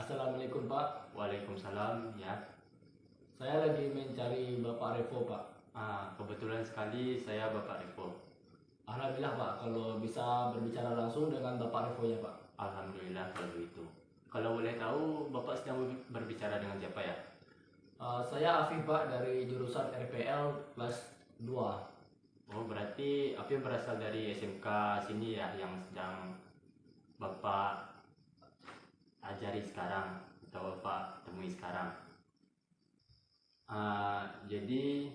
Assalamualaikum Pak. Waalaikumsalam ya. Saya lagi mencari Bapak Revo Pak. Kebetulan sekali saya Bapak Revo. Alhamdulillah Pak, kalau bisa berbicara langsung dengan Bapak Revo ya Pak. Alhamdulillah kalau begitu. Kalau boleh tahu Bapak sedang berbicara dengan siapa ya? Saya Afif Pak dari jurusan RPL kelas 2. Oh berarti Afif berasal dari SMK sini ya yang sedang Bapak ajari sekarang atau Bapak temui sekarang. Jadi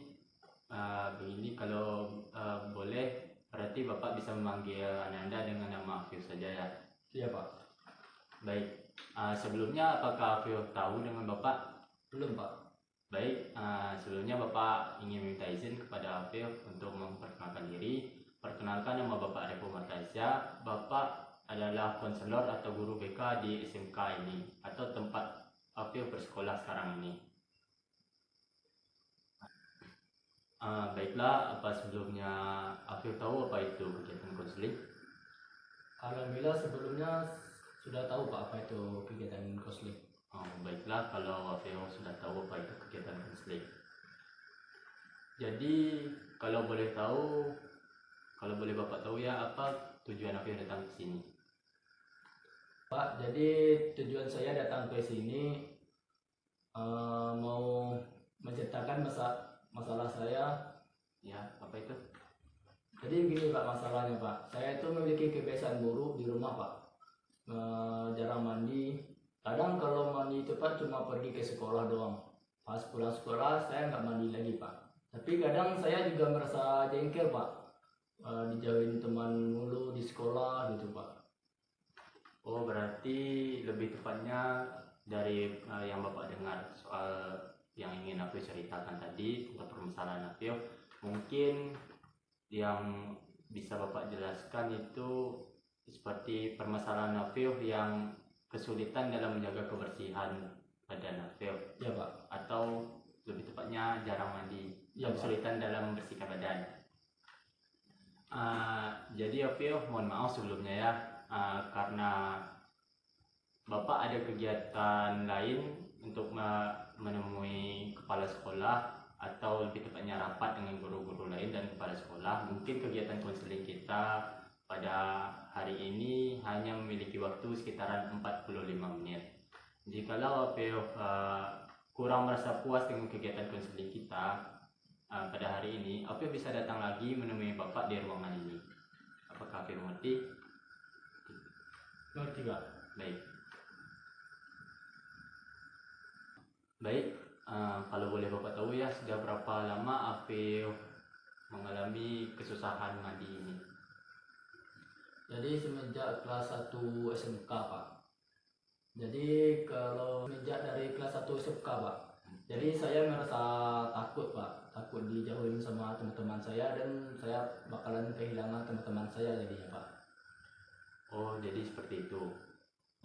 begini kalau boleh berarti Bapak bisa memanggil Ananda dengan nama Afif saja ya. Iya Pak. Baik, sebelumnya apakah Afif tahu dengan Bapak? Belum Pak. Baik, sebelumnya Bapak ingin minta izin kepada Afif untuk memperkenalkan diri. Perkenalkan, nama Bapak Revo Martasya. Bapak adalah konselor atau guru BK di SMK ini atau tempat Afif bersekolah sekarang ini. Baiklah, apa sebelumnya Afif tahu apa itu kegiatan konseling? Alhamdulillah sebelumnya sudah tahu Pak apa itu kegiatan konseling. Baiklah, kalau Afif sudah tahu apa itu kegiatan konseling. Jadi kalau boleh Bapak tahu ya, apa tujuan Afif datang ke sini? Pak, jadi tujuan saya datang ke sini mau menceritakan masalah saya. Ya, apa itu? Jadi begini Pak masalahnya Pak, saya itu memiliki kebiasaan buruk di rumah Pak. Jarang mandi. Kadang kalau mandi itu Pak cuma pergi ke sekolah doang. Pas pulang sekolah saya nggak mandi lagi Pak. Tapi kadang saya juga merasa jengkel Pak. Dijauhin teman mulu di sekolah gitu Pak. Oh berarti lebih tepatnya dari yang Bapak dengar soal yang ingin aku ceritakan tadi tentang permasalahan Afif, mungkin yang bisa Bapak jelaskan itu seperti permasalahan Afif yang kesulitan dalam menjaga kebersihan badan Afif. Ya Pak. Atau lebih tepatnya jarang mandi, Ya, kesulitan dalam membersihkan badan. Jadi Afif mohon maaf sebelumnya ya, karena Bapak ada kegiatan lain untuk menemui kepala sekolah atau lebih tepatnya rapat dengan guru-guru lain dan kepala sekolah. Mungkin kegiatan konseling kita pada hari ini hanya memiliki waktu sekitaran 45 menit. Jikalau Afif kurang merasa puas dengan kegiatan konseling kita pada hari ini, Afif bisa datang lagi menemui Bapak di ruangan ini. Apakah Afif mengerti? Mengerti Pak. Baik, kalau boleh Bapak tahu ya, sudah berapa lama Afif mengalami kesusahan mandi ini? Jadi semenjak kelas 1 SMK Pak. Jadi kalau semenjak dari kelas 1 SMK Pak. Jadi saya merasa takut Pak. Takut dijauhin sama teman-teman saya dan saya bakalan kehilangan teman-teman saya jadinya Pak. Oh, jadi seperti itu.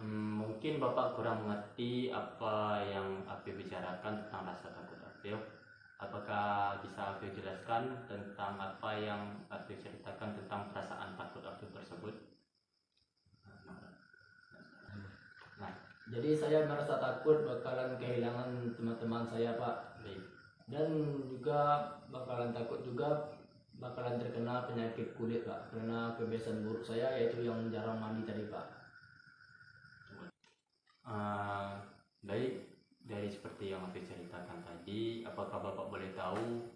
Mungkin Bapak kurang mengerti apa yang Afif bicarakan tentang rasa takut Afif. Apakah bisa Afif jelaskan tentang apa yang Afif ceritakan tentang perasaan takut Afif tersebut? Jadi saya merasa takut bakalan kehilangan teman-teman saya Pak. Baik. Dan juga bakalan takut juga bakalan terkena penyakit kulit Pak. Karena kebiasaan buruk saya yaitu yang jarang mandi tadi Pak. Baik, dari seperti yang Afif ceritakan tadi, apakah Bapak boleh tahu?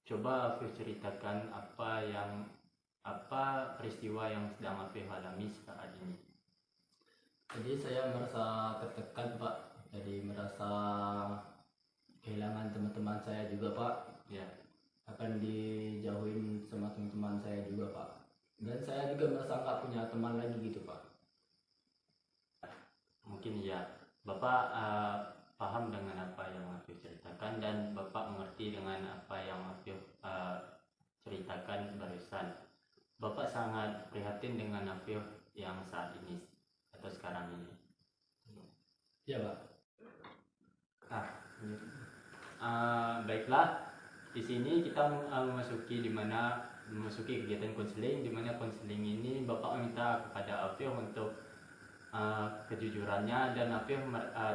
Coba Afif ceritakan apa peristiwa yang sedang Afif alami saat ini. Jadi saya merasa tertekan Pak. Jadi merasa kehilangan teman-teman saya juga Pak. Ya. Akan dijauhin sama teman-teman saya juga Pak. Dan saya juga merasa nggak punya teman lagi gitu Pak. Mungkin ya, Bapak paham dengan apa yang Afif ceritakan dan Bapak mengerti dengan apa yang Afif ceritakan barusan. Bapak sangat prihatin dengan Afif yang saat ini atau sekarang ini. Ya Pak. Baiklah, di sini kita memasuki kegiatan konseling, di mana konseling ini Bapak meminta kepada Afif untuk kejujurannya, dan Afif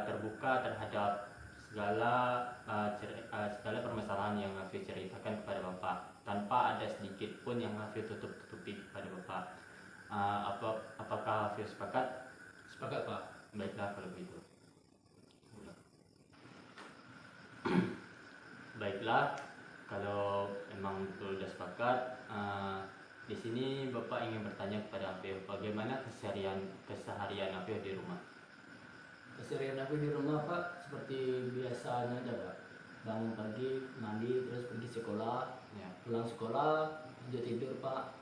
terbuka terhadap segala permasalahan yang Afif ceritakan kepada Bapak tanpa ada sedikit pun yang Afif tutup-tutupi kepada Bapak. Apakah Afif sepakat? Sepakat, Pak. Baiklah kalau begitu. Baiklah, kalau memang betul sudah sepakat, di sini Bapak ingin bertanya kepada Afif, bagaimana keseharian Afif di rumah? Keseharian aku di rumah, Pak, seperti biasanya aja, Pak. Bangun pagi, mandi, terus pergi sekolah, Ya. pulang sekolah, lanjut tidur, Pak.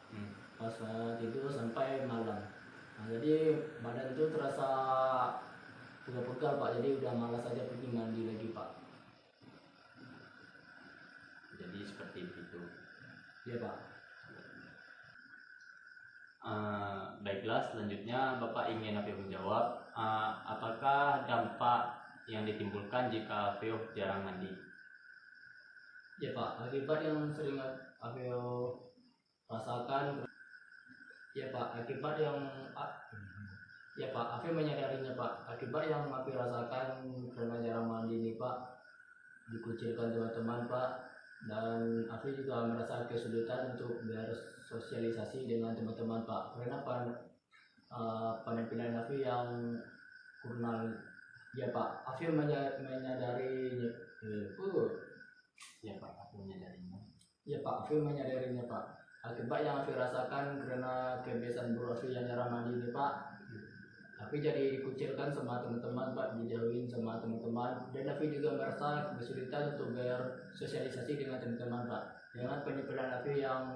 Pas tidur sampai malam. Nah, jadi badan itu terasa pegal-pegal, Pak. Jadi udah malas aja pergi mandi lagi, Pak. Jadi seperti itu. Iya, Pak. Baiklah, selanjutnya Bapak ingin Afif menjawab, apakah dampak yang ditimbulkan jika Afif jarang mandi? Ya, Pak, akibat yang sering Afif rasakan. Ya, Pak, akibat yang ya, Pak, Afif menyadarinya, Pak. Akibat yang Afif rasakan karena jarang mandi ini, Pak, dikucilkan teman-teman, Pak, dan Afif juga merasa kesulitan untuk bersosialisasi dengan teman-teman, Pak, karena penampilan Afif yang kurang. Ya, Pak, Afif menyadari Ya Pak, aku menyadarinya. Ya, Pak, Afif menyadarinya, Pak. Akibat yang Afif rasakan karena kebiasaan buruk Afif yang jarang mandi ini, Pak, Afif jadi dikucilkan sama teman-teman, Pak, dijauhin sama teman-teman, dan Afif juga merasa kesulitan untuk bersosialisasi dengan teman-teman, Pak, dengan penampilan Afif yang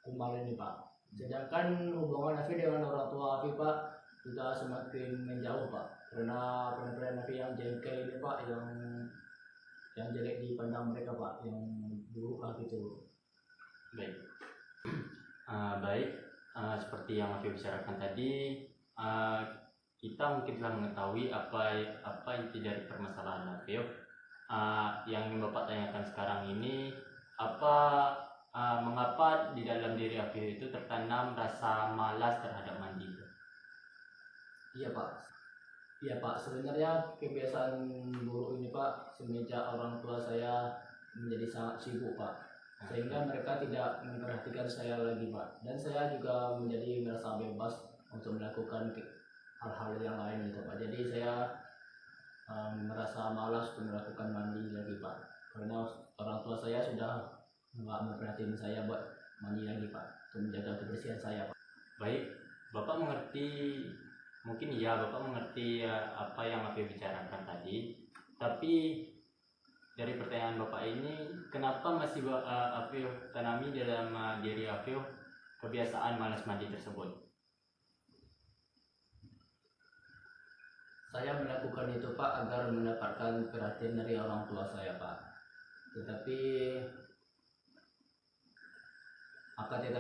kumal ini, Pak. Sedangkan hubungan Afif dengan orang tua Afif, Pak, juga semakin menjauh, Pak, karena penampilan Afif yang jengkel ini, Pak, yang jelek dipandang mereka, Pak, yang buruk lah gitu. Baik. Baik, seperti yang Afif bicarakan tadi, kita mungkin telah mengetahui apa inti dari permasalahan Afif. Yang ingin Bapak tanyakan sekarang ini, mengapa di dalam diri Afif itu tertanam rasa malas terhadap mandi? Iya, Pak. Iya, Pak, sebenarnya kebiasaan buruk ini, Pak, semenjak orang tua saya menjadi sangat sibuk, Pak, sehingga mereka tidak memperhatikan saya lagi, Pak, dan saya juga menjadi merasa bebas untuk melakukan hal-hal yang lain gitu, Pak. Jadi saya merasa malas untuk melakukan mandi lagi, Pak, karena orang tua saya sudah nggak memperhatikan saya buat mandi lagi, Pak, untuk menjaga kebersihan saya, Pak. Baik, Bapak mengerti. Mungkin iya, Bapak mengerti apa yang Afif bicarakan tadi, tapi dari pertanyaan Bapak ini, kenapa masih Afif tanami dalam diri Afif kebiasaan malas mandi tersebut? Saya melakukan itu, Pak, agar mendapatkan perhatian dari orang tua saya, Pak. Tetapi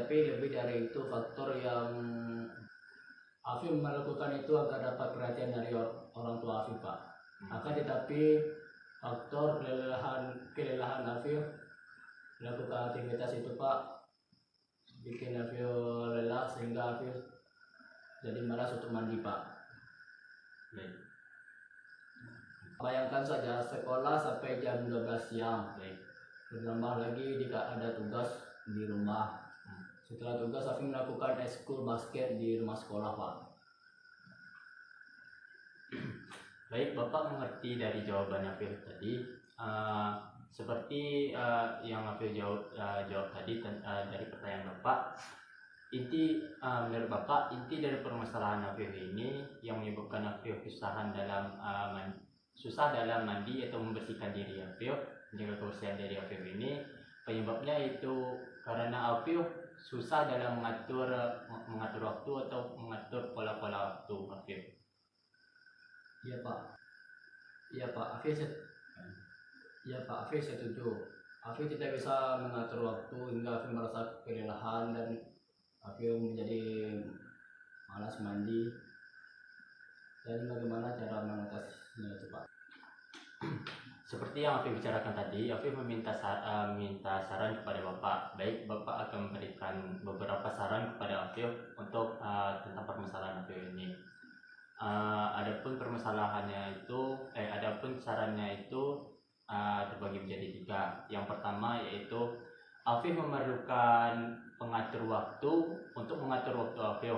lebih dari itu, faktor yang Afif melakukan itu agar dapat perhatian dari orang tua Afif, Pak. Tetapi faktor kelelahan Afif melakukan aktivitas itu, Pak, bikin Afif lelah sehingga Afif jadi malas untuk mandi, Pak. Baik. Bayangkan saja sekolah sampai jam 12 siang. Baik. Bertambah lagi jika ada tugas di rumah. Setelah tugas, Afif melakukan ekskul basket di rumah sekolah, Pak. Baik, Bapak mengerti dari jawaban Afif tadi. Seperti yang Afif jawab tadi dari pertanyaan Bapak, menurut Bapak, inti dari permasalahan Afif ini yang menyebabkan Afif susah dalam mandi atau membersihkan diri Afif, menjaga kebersihan diri Afif ini, penyebabnya itu karena Afif susah dalam mengatur waktu atau mengatur pola-pola waktu Afif. Iya, Pak. Iya, Pak. Afif setuju. Afif tidak bisa mengatur waktu hingga Afif merasa kelelahan dan Afif menjadi malas mandi. Dan bagaimana cara mengatasinya itu, Pak? Seperti yang Afif bicarakan tadi, Afif minta saran kepada Bapak. Baik, Bapak akan memberikan beberapa saran kepada Afif untuk tentang permasalahan Afif ini. Adapun permasalahannya itu, adapun sarannya itu terbagi menjadi tiga. Yang pertama yaitu Afif memerlukan pengatur waktu untuk mengatur waktu Afif.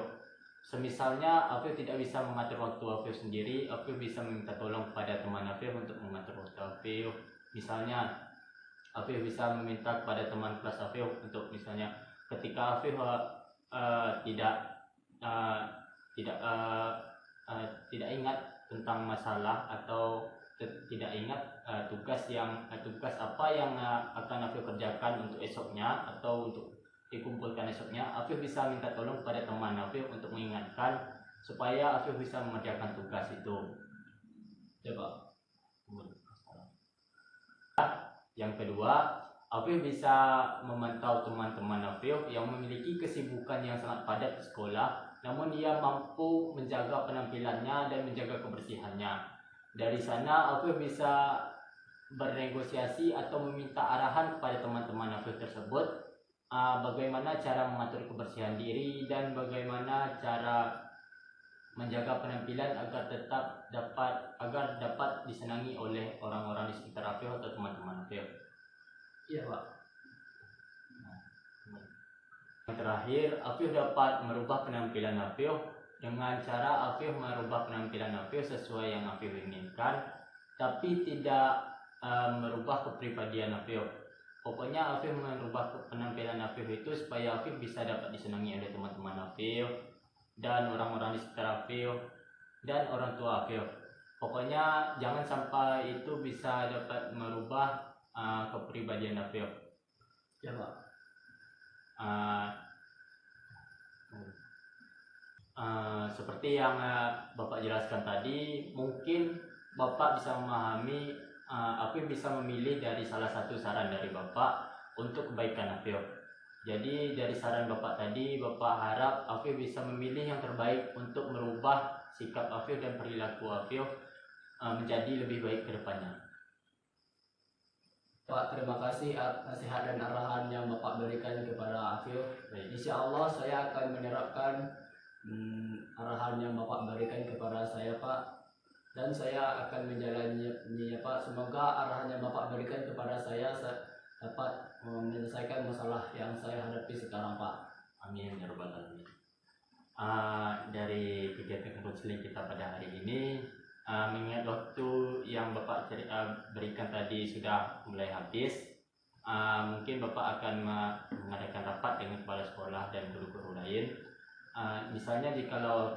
Semisalnya Afif tidak bisa mengatur waktu Afif sendiri, Afif bisa meminta tolong kepada teman Afif untuk mengatur waktu Afif. Misalnya Afif bisa meminta kepada teman kelas Afif untuk misalnya ketika Afif tidak uh, tidak tidak ingat tentang masalah atau tidak ingat tugas apa yang akan Afif kerjakan untuk esoknya atau untuk dikumpulkan esoknya, Afif bisa minta tolong kepada teman Afif untuk mengingatkan supaya Afif bisa mengerjakan tugas itu. Ya Pak. Yang kedua, Afif bisa memantau teman-teman Afif yang memiliki kesibukan yang sangat padat di sekolah, namun dia mampu menjaga penampilannya dan menjaga kebersihannya. Dari sana Afif bisa bernegosiasi atau meminta arahan kepada teman-teman Afif tersebut, bagaimana cara mengatur kebersihan diri dan bagaimana cara menjaga penampilan agar dapat disenangi oleh orang-orang di sekitar Afif atau teman-teman Afif. Iya Pak. Yang terakhir, Afif dapat merubah penampilan Afif dengan cara Afif merubah penampilan Afif sesuai yang Afif inginkan, tapi tidak merubah kepribadian Afif. Pokoknya Afif merubah penampilan Afif itu supaya Afif bisa dapat disenangi oleh teman-teman Afif dan orang-orang di sekitar Afif dan orang tua Afif. Pokoknya jangan sampai itu bisa dapat merubah kepribadian Afif. Ya Pak. Seperti yang Bapak jelaskan tadi, mungkin Bapak bisa memahami, Afif bisa memilih dari salah satu saran dari Bapak untuk kebaikan Afif. Jadi dari saran Bapak tadi, Bapak harap Afif bisa memilih yang terbaik untuk merubah sikap Afif dan perilaku Afif menjadi lebih baik ke depannya. Pak, terima kasih atas nasihat dan arahan yang Bapak berikan kepada Afif. Baik. Insya Allah saya akan menerapkan arahan yang Bapak berikan kepada saya Pak, dan saya akan menjalaninya Pak. Semoga arahan yang Bapak berikan kepada saya dapat menyelesaikan masalah yang saya hadapi sekarang Pak. Amin ya rabbal alamin. Dari kegiatan konseling kita pada hari ini, mengingat waktu yang Bapak berikan tadi sudah mulai habis, mungkin Bapak akan mengadakan rapat dengan kepala sekolah dan guru-guru lain. Misalnya jikalau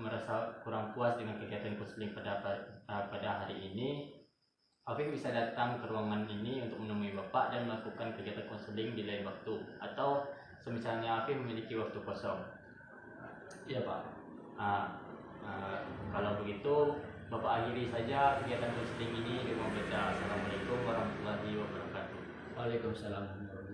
merasa kurang puas dengan kegiatan konseling pada hari ini, Afif bisa datang ke ruangan ini untuk menemui Bapak dan melakukan kegiatan konseling di lain waktu, atau semisalnya Afif memiliki waktu kosong. Iya Pak. Kalau begitu Bapak akhiri saja kegiatan konseling ini dengan membaca Assalamualaikum warahmatullahi wabarakatuh. Waalaikumsalam warahmatullahi wabarakatuh.